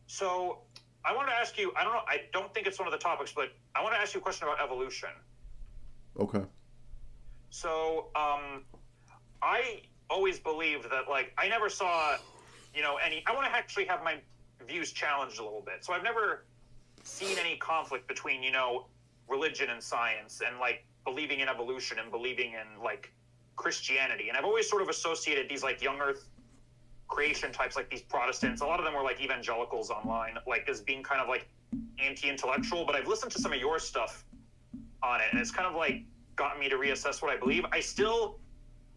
So I want to ask you, I don't know, I don't think it's one of the topics, but I want to ask you a question about evolution. Okay. So I always believed that, like, I never saw, I want to actually have my views challenged a little bit. So I've never seen any conflict between, religion and science, and like believing in evolution and believing in like Christianity. And I've always sort of associated these like young earth creation types, like these Protestants, a lot of them were like evangelicals online, like as being kind of like anti-intellectual. But I've listened to some of your stuff on it, and it's kind of like gotten me to reassess what I believe. I still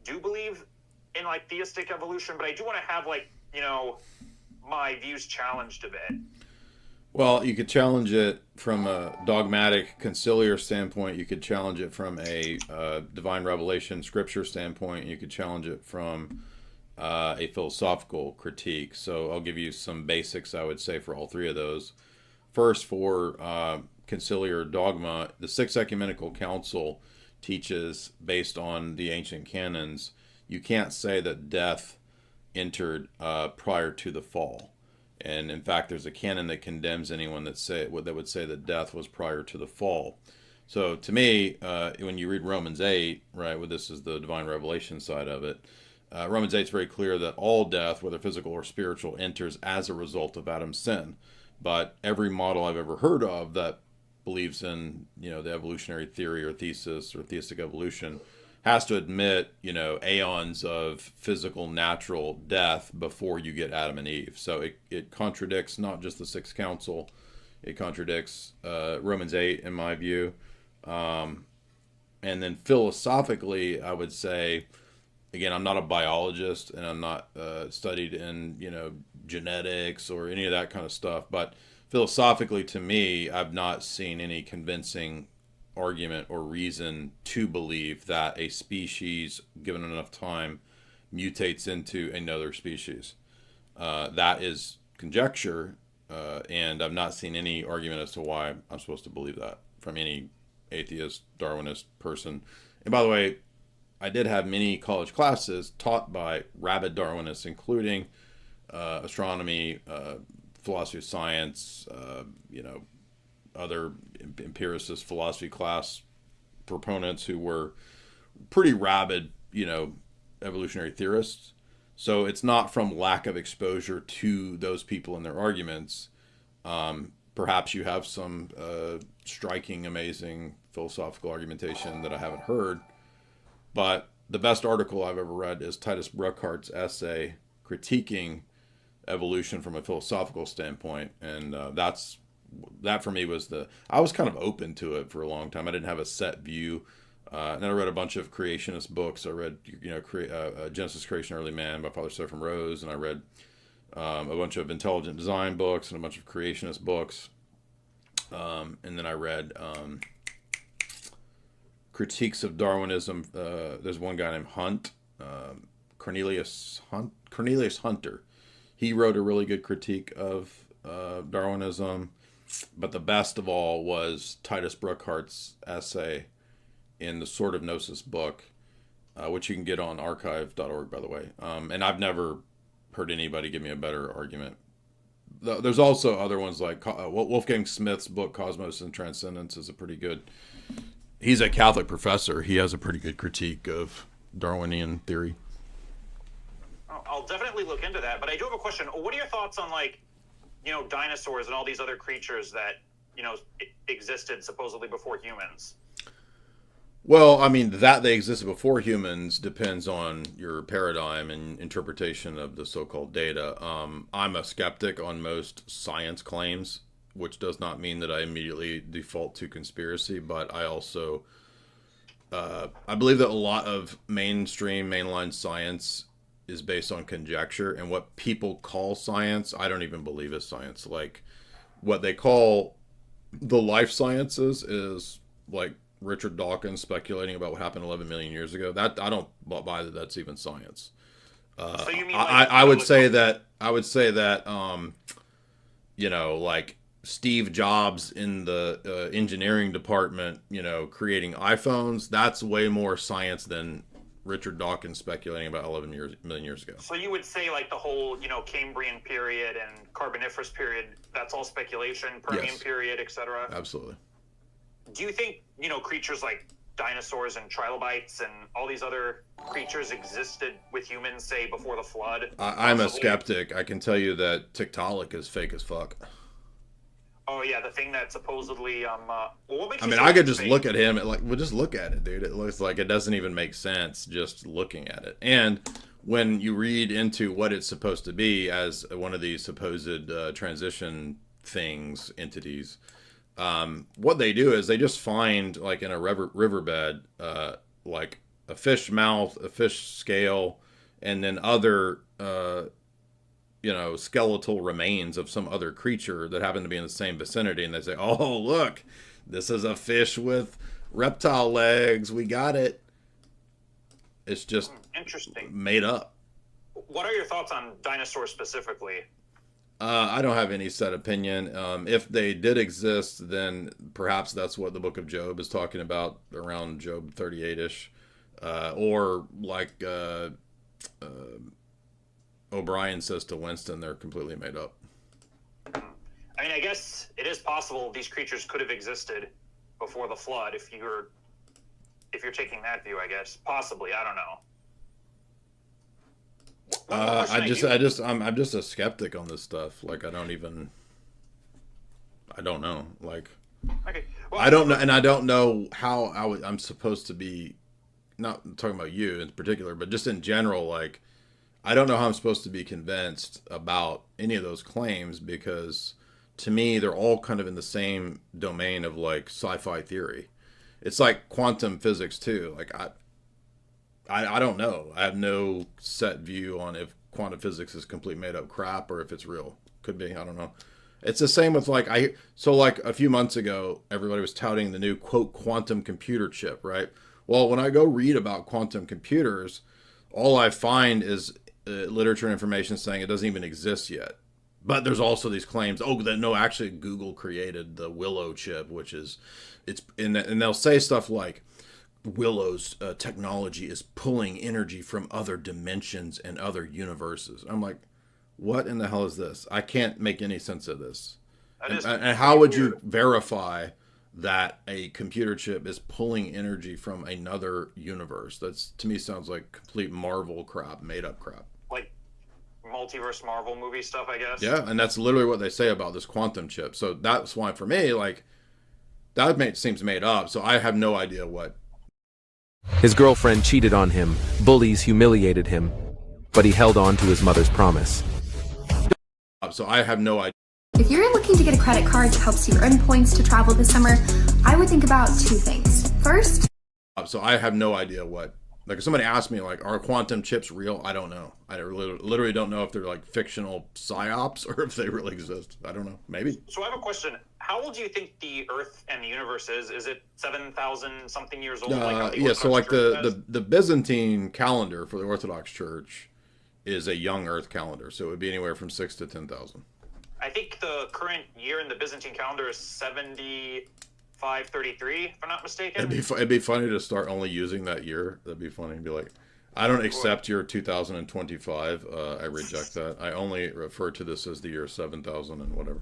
do believe in like theistic evolution, but I do want to have like, my views challenged a bit. Well, you could challenge it from a dogmatic conciliar standpoint. You could challenge it from a divine revelation scripture standpoint. You could challenge it from a philosophical critique. So I'll give you some basics, I would say, for all three of those. First, for conciliar dogma, the Sixth Ecumenical Council teaches, based on the ancient canons, you can't say that death entered prior to the fall. And in fact, there's a canon that condemns anyone that would say that death was prior to the fall. So to me, when you read Romans 8, right, well, this is the divine revelation side of it. Romans 8 is very clear that all death, whether physical or spiritual, enters as a result of Adam's sin. But every model I've ever heard of that believes in, the evolutionary theory or thesis or theistic evolution has to admit, aeons of physical, natural death before you get Adam and Eve. So it contradicts not just the Sixth Council, it contradicts Romans 8, in my view. And then philosophically, I would say, again, I'm not a biologist and I'm not studied in, genetics or any of that kind of stuff. But philosophically, to me, I've not seen any convincing argument or reason to believe that a species, given enough time, mutates into another species. That is conjecture, and I've not seen any argument as to why I'm supposed to believe that from any atheist, Darwinist person. And by the way, I did have many college classes taught by rabid Darwinists, including astronomy, philosophy of science, other empiricist philosophy class proponents who were pretty rabid, evolutionary theorists. So it's not from lack of exposure to those people and their arguments. Perhaps you have some striking, amazing philosophical argumentation that I haven't heard. But the best article I've ever read is Titus Bruckhart's essay critiquing evolution from a philosophical standpoint, and that for me was I was kind of open to it for a long time. I didn't have a set view. And then I read a bunch of creationist books. I read, Genesis, Creation, Early Man by Father Stephen Rose, and I read a bunch of intelligent design books and a bunch of creationist books. And then I read critiques of Darwinism. There's one guy named Cornelius Hunter. He wrote a really good critique of Darwinism. But the best of all was Titus Bruckhart's essay in the Sword of Gnosis book, which you can get on archive.org, by the way. And I've never heard anybody give me a better argument. There's also other ones like Wolfgang Smith's book, Cosmos and Transcendence, is a pretty good. He's a Catholic professor. He has a pretty good critique of Darwinian theory. I'll definitely look into that. But I do have a question. What are your thoughts on, like, dinosaurs and all these other creatures that, existed supposedly before humans? Well, I mean, that they existed before humans depends on your paradigm and interpretation of the so-called data. I'm a skeptic on most science claims, which does not mean that I immediately default to conspiracy, but I also, I believe that a lot of mainline science is based on conjecture, and what people call science, I don't even believe is science. Like, what they call the life sciences is like Richard Dawkins speculating about what happened 11 million years ago. That I don't buy that that's even science. So you mean I would say that like Steve Jobs in the engineering department, creating iPhones, that's way more science than Richard Dawkins speculating about 11 million years ago. So you would say like the whole, Cambrian period and Carboniferous period, that's all speculation, Permian Yes. period, etc. Absolutely. Do you think, creatures like dinosaurs and trilobites and all these other creatures existed with humans, say, before the flood? I'm a skeptic. I can tell you that Tiktaalik is fake as fuck. Oh yeah, the thing that supposedly what makes I you mean, say I could it's just fake? look at him and we'll just look at it, dude. It looks like it doesn't even make sense just looking at it. And when you read into what it's supposed to be as one of these supposed transition things, entities, what they do is they just find like in a riverbed, like a fish mouth, a fish scale, and then other, skeletal remains of some other creature that happen to be in the same vicinity. And they say, oh, look, this is a fish with reptile legs. We got it. It's just Interesting. made up. What are your thoughts on dinosaurs specifically? I don't have any set opinion. If they did exist, then perhaps that's what the book of Job is talking about around Job 38-ish. Or like O'Brien says to Winston, they're completely made up. I mean, I guess it is possible these creatures could have existed before the flood if you're taking that view, I guess. Possibly, I don't know. I'm just a skeptic on this stuff. Like, I don't know. Like, Okay. Well, I don't know, and I don't know how I'm supposed to be, not talking about you in particular, but just in general, like, I don't know how I'm supposed to be convinced about any of those claims, because to me, they're all kind of in the same domain of like sci-fi theory. It's like quantum physics too. Like, I don't know. I have no set view on if quantum physics is complete made up crap or if it's real. Could be. I don't know. It's the same with like like a few months ago, everybody was touting the new quote quantum computer chip, right? Well, when I go read about quantum computers, all I find is literature and information saying it doesn't even exist yet. But there's also these claims, that no, actually Google created the Willow chip, which is, and they'll say stuff like, Willow's technology is pulling energy from other dimensions and other universes. I'm like, what in the hell is this? I can't make any sense of this. And how would you verify that a computer chip is pulling energy from another universe? That's, to me, sounds like complete Marvel crap, made up crap. like multiverse Marvel movie stuff, I guess. Yeah, and that's literally what they say about this quantum chip. So that's why, for me, like, seems made up. So I have no idea what. His girlfriend cheated on him, bullies humiliated him, but he held on to his mother's promise. So I have no idea. If you're looking to get a credit card that helps you earn points to travel this summer, I would think about two things. First, So I have no idea what. Like, if somebody asked me, like, are quantum chips real? I don't know. I literally don't know if they're like fictional psyops or if they really exist. I don't know. Maybe. So I have a question. How old do you think the Earth and the universe is? Is it 7,000 something years old? Yeah. So like the Byzantine calendar for the Orthodox Church is a young Earth calendar. So it would be anywhere from 6,000 to 10,000. I think the current year in the Byzantine calendar is 7533, if I'm not mistaken. It'd be funny to start only using that year. That'd be funny. It'd be like, I don't accept your 2025. I reject that. I only refer to this as the year 7,000 and whatever.